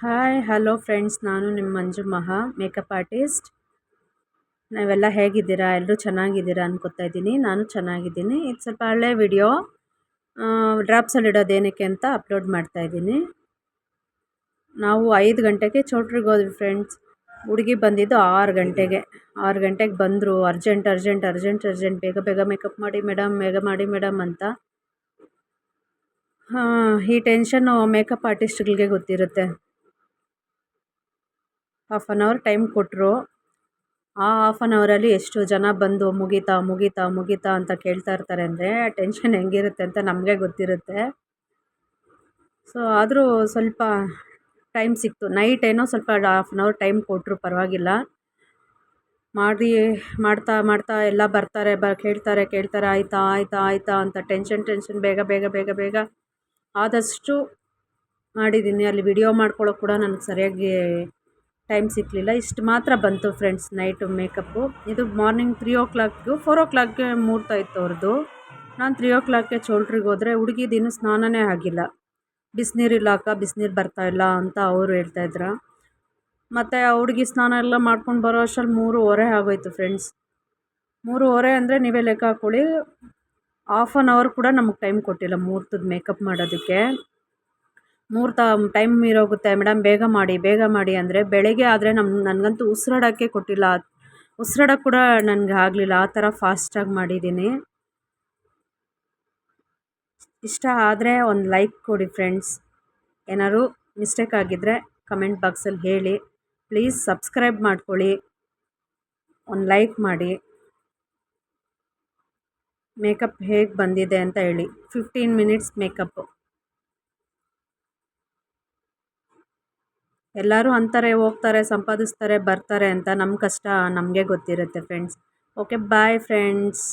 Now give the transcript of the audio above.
Hi hello friends, ನಾನು ನಿಮ್ಮ ಮಂಜು ಮಹಾ ಮೇಕಪ್ ಆರ್ಟಿಸ್ಟ್. ನಾವೆಲ್ಲ ಹೇಗಿದ್ದೀರಾ? ಎಲ್ಲರೂ ಚೆನ್ನಾಗಿದ್ದೀರಾ ಅನ್ಕೋತಾ ಇದ್ದೀನಿ. ನಾನು ಚೆನ್ನಾಗಿದ್ದೀನಿ. ಇದು ಸ್ವಲ್ಪ ಹಳೆ ವಿಡಿಯೋ, ಡ್ರಾಪ್ಸಲ್ಲಿ ಇಡೋದು ಏನಕ್ಕೆ ಅಂತ ಅಪ್ಲೋಡ್ ಮಾಡ್ತಾ ಇದ್ದೀನಿ. ನಾವು 5 ಗಂಟೆಗೆ ಚೌಟ್ರಿಗೆ ಹೋದ್ವಿ ಫ್ರೆಂಡ್ಸ್. ಹುಡುಗಿ ಬಂದಿದ್ದು 6 ಗಂಟೆಗೆ. 6 ಗಂಟೆಗೆ ಬಂದರು. ಅರ್ಜೆಂಟ್ ಬೇಗ ಬೇಗ ಮೇಕಪ್ ಮಾಡಿ ಮೇಡಮ್, ಬೇಗ ಮಾಡಿ ಮೇಡಮ್ ಅಂತ. ಈ ಟೆನ್ಷನ್ನು ಮೇಕಪ್ ಆರ್ಟಿಸ್ಟ್ಗಳಿಗೆ ಗೊತ್ತಿರುತ್ತೆ. ಹಾಫ್ ಆನ್ ಅವರ್ ಟೈಮ್ ಕೊಟ್ಟರು. ಆ ಹಾಫ್ ಆನ್ ಅವರಲ್ಲಿ ಎಷ್ಟು ಜನ ಬಂದು ಮುಗೀತಾ ಮುಗೀತಾ ಮುಗೀತಾ ಅಂತ ಕೇಳ್ತಾ ಇರ್ತಾರೆ ಅಂದರೆ ಟೆನ್ಷನ್ ಹೆಂಗಿರುತ್ತೆ ಅಂತ ನಮಗೆ ಗೊತ್ತಿರುತ್ತೆ. ಸೊ ಆದರೂ ಸ್ವಲ್ಪ ಟೈಮ್ ಸಿಕ್ತು. ನೈಟ್ ಏನೋ ಸ್ವಲ್ಪ ಹಾಫ್ ಆನ್ ಅವರ್ ಟೈಮ್ ಕೊಟ್ಟರು, ಪರವಾಗಿಲ್ಲ. ಮಾಡ್ತಾ ಮಾಡ್ತಾ ಎಲ್ಲ ಬರ್ತಾರೆ, ಕೇಳ್ತಾರೆ ಆಯಿತಾ ಆಯಿತಾ ಆಯಿತಾ ಅಂತ ಟೆನ್ಷನ್ ಬೇಗ ಬೇಗ ಬೇಗ ಬೇಗ ಆದಷ್ಟು ಮಾಡಿದ್ದೀನಿ. ಅಲ್ಲಿ ವಿಡಿಯೋ ಮಾಡ್ಕೊಳ್ಳೋಕೆ ಕೂಡ ನನಗೆ ಸರಿಯಾಗಿ ಟೈಮ್ ಸಿಕ್ಕಲಿಲ್ಲ. ಇಷ್ಟು ಮಾತ್ರ ಬಂತು ಫ್ರೆಂಡ್ಸ್ ನೈಟು ಮೇಕಪ್ಪು. ಇದು ಮಾರ್ನಿಂಗ್ 3 4 ಮುಹೂರ್ತ ಇತ್ತು ಅವ್ರದ್ದು. ನಾನು 3 ಚೌಲ್ಟ್ರಿಗೆ ಹೋದರೆ ಹುಡುಗಿದು ಇನ್ನೂ ಸ್ನಾನನೇ ಆಗಿಲ್ಲ. ಬಿಸಿನೀರಿಲ್ಲ ಅಕ್ಕ, ಬಿಸಿನೀರು ಬರ್ತಾಯಿಲ್ಲ ಅಂತ ಅವರು ಹೇಳ್ತಾಯಿದ್ರು. ಮತ್ತು ಆ ಹುಡುಗಿ ಸ್ನಾನ ಎಲ್ಲ ಮಾಡ್ಕೊಂಡು ಬರೋ ಅಷ್ಟರಲ್ಲಿ 3:30 ಆಗೋಯ್ತು ಫ್ರೆಂಡ್ಸ್. 3:30 ಅಂದರೆ ನೀವೇ ಲೆಕ್ಕ ಹಾಕ್ಕೊಳ್ಳಿ. ಹಾಫ್ ಆನ್ ಅವರ್ ಕೂಡ ನಮಗೆ ಟೈಮ್ ಕೊಟ್ಟಿಲ್ಲ ಮುಹೂರ್ತದ ಮೇಕಪ್ ಮಾಡೋದಕ್ಕೆ. ಮುಹೂರ್ತ ಟೈಮ್ ಮೀರೋಗುತ್ತೆ ಮೇಡಮ್, ಬೇಗ ಮಾಡಿ ಅಂದರೆ ಬೆಳಗ್ಗೆ ಆದರೆ ನನಗಂತೂ ಉಸಿರಾಡೋಕ್ಕೆ ಕೊಟ್ಟಿಲ್ಲ. ಉಸಿರಾಡೋಕ್ಕೆ ಕೂಡ ನನಗೆ ಆಗಲಿಲ್ಲ, ಆ ಥರ ಫಾಸ್ಟಾಗಿ ಮಾಡಿದ್ದೀನಿ. ಇಷ್ಟ ಆದರೆ ಒಂದು ಲೈಕ್ ಕೊಡಿ ಫ್ರೆಂಡ್ಸ್. ಏನಾದ್ರು ಮಿಸ್ಟೇಕ್ ಆಗಿದ್ದರೆ ಕಮೆಂಟ್ ಬಾಕ್ಸಲ್ಲಿ ಹೇಳಿ. ಪ್ಲೀಸ್ ಸಬ್ಸ್ಕ್ರೈಬ್ ಮಾಡ್ಕೊಳ್ಳಿ, ಒಂದು ಲೈಕ್ ಮಾಡಿ. ಮೇಕಪ್ ಹೇಗೆ ಬಂದಿದೆ ಅಂತ ಹೇಳಿ. 15 ಮಿನಿಟ್ಸ್ ಮೇಕಪ್ಪು. ಎಲ್ಲರೂ ಅಂತಾರೆ, ಹೋಗ್ತಾರೆ, ಸಂಪಾದಿಸ್ತಾರೆ, ಬರ್ತಾರೆ ಅಂತ. ನಮ್ಮ ಕಷ್ಟ ನಮಗೆ ಗೊತ್ತಿರುತ್ತೆ ಫ್ರೆಂಡ್ಸ್. Okay, bye friends.